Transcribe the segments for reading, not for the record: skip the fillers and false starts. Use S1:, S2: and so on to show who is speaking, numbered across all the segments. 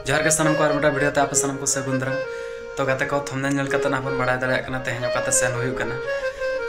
S1: जोहार के सानम को और मोटा वीडियो आप सानम को सगुन दाराम। तो गाते को थंबनेल नेल कते ना बन बड़ा दाड़ा कना तेहेन ओकाते सेन हुयु कना।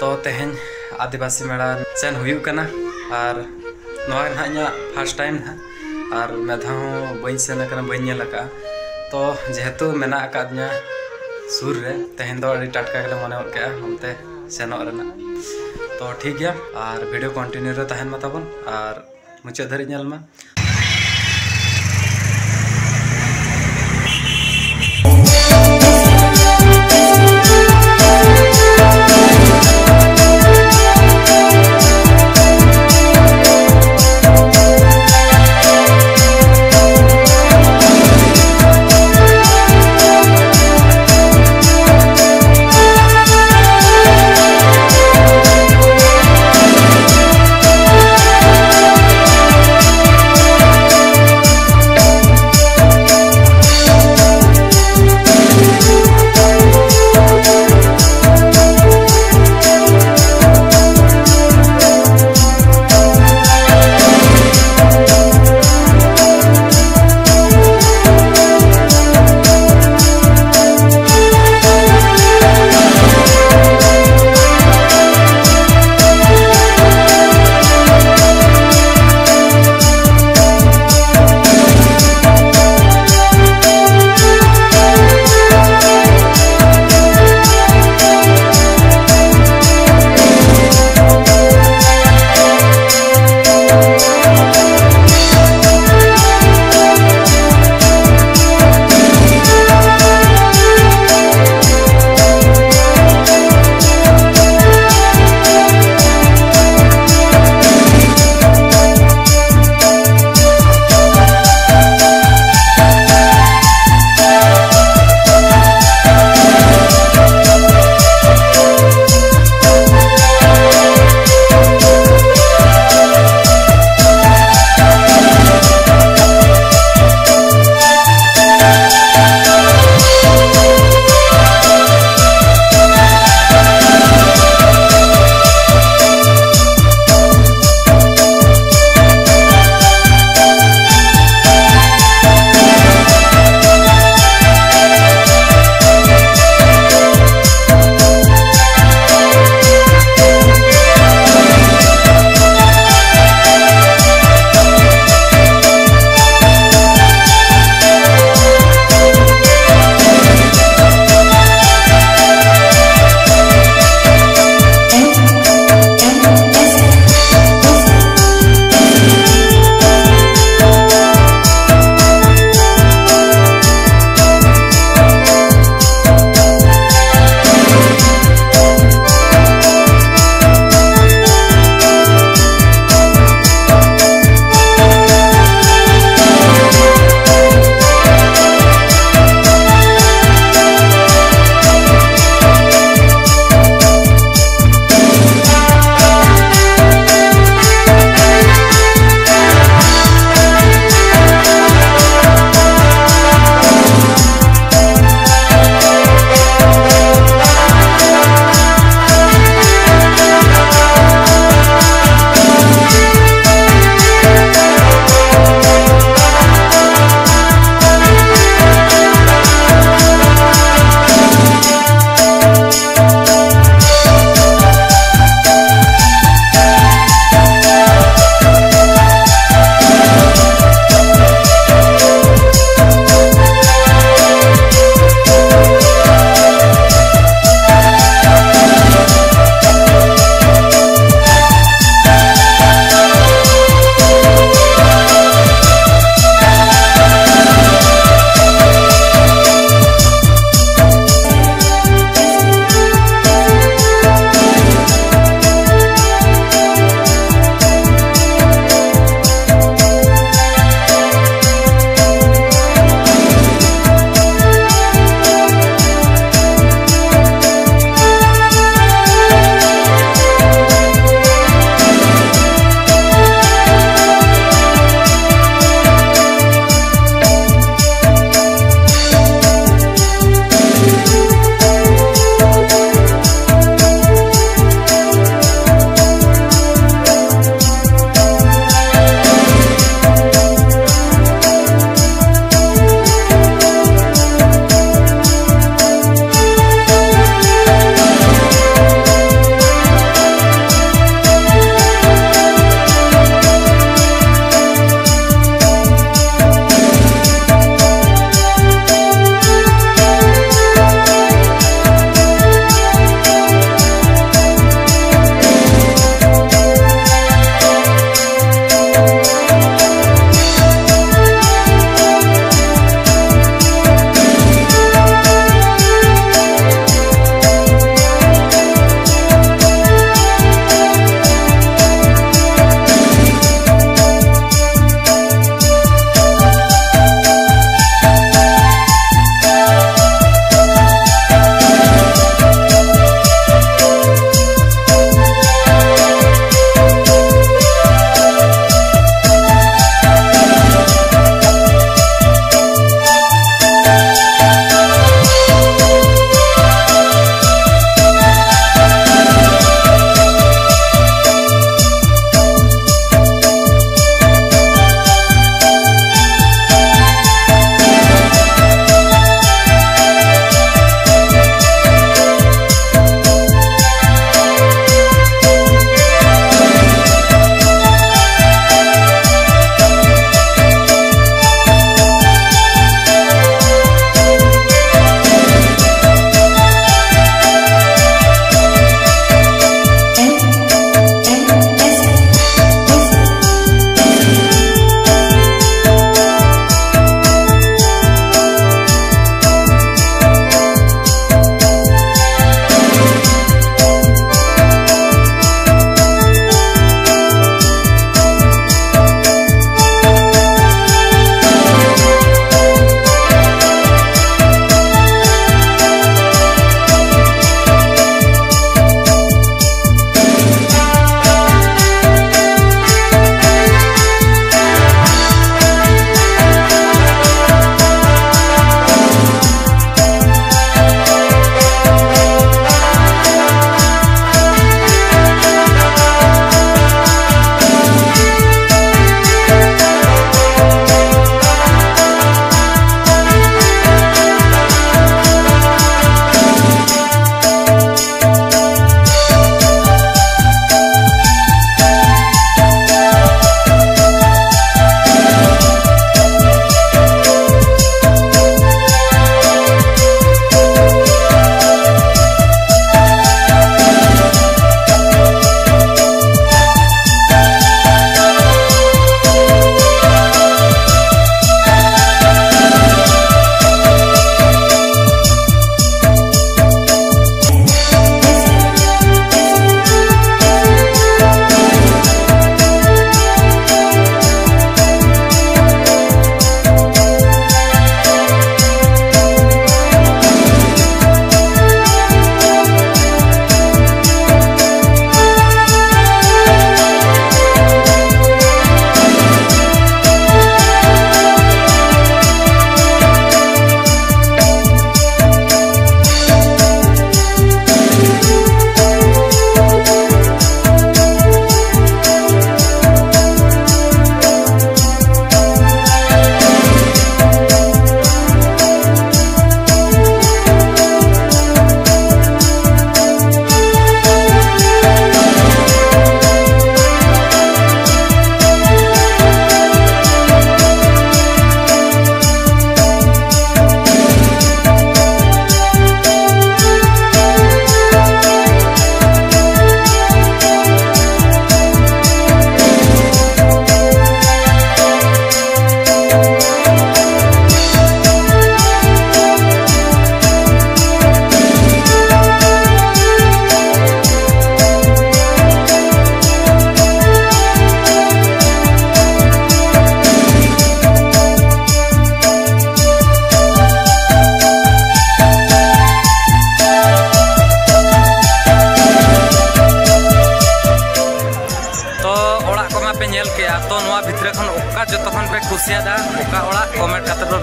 S1: तो तेहेन आदिवासी मेला सेन हुयु कना और नोआ ना इना फर्स्ट टाइम ना और मेधा बई सेन कना बई नेल का। तो जेहेतु मेना अकादनिया सुर रे तेहेन दो अड़ी टटका गले मने के हमते सेनोग रेना। तो ठीक गया और वीडियो कंटिन्यू रे तहन मताबन और मुचाद धरि नेल मा।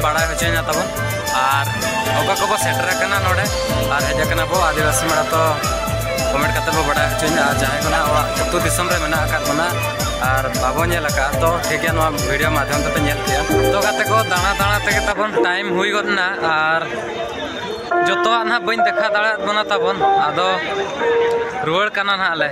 S1: बड़ा होचोना तबन और ओका को सेटर करना नोडे और हेजना बो आदिवासी मेला तो कमेंट करते बो बड़ा होचोना और जहाँ को अतु दिसम रे मेना आकाद बना और बाबो नेलका तो ठीक है वीडियो माध्यम ते नेल किया तो गाते को दाना दाना ते तबन टाइम हुई गना और जोतोआ ना बन देखा दाड़ा बना तबन आदो रुआड़ कना ना ले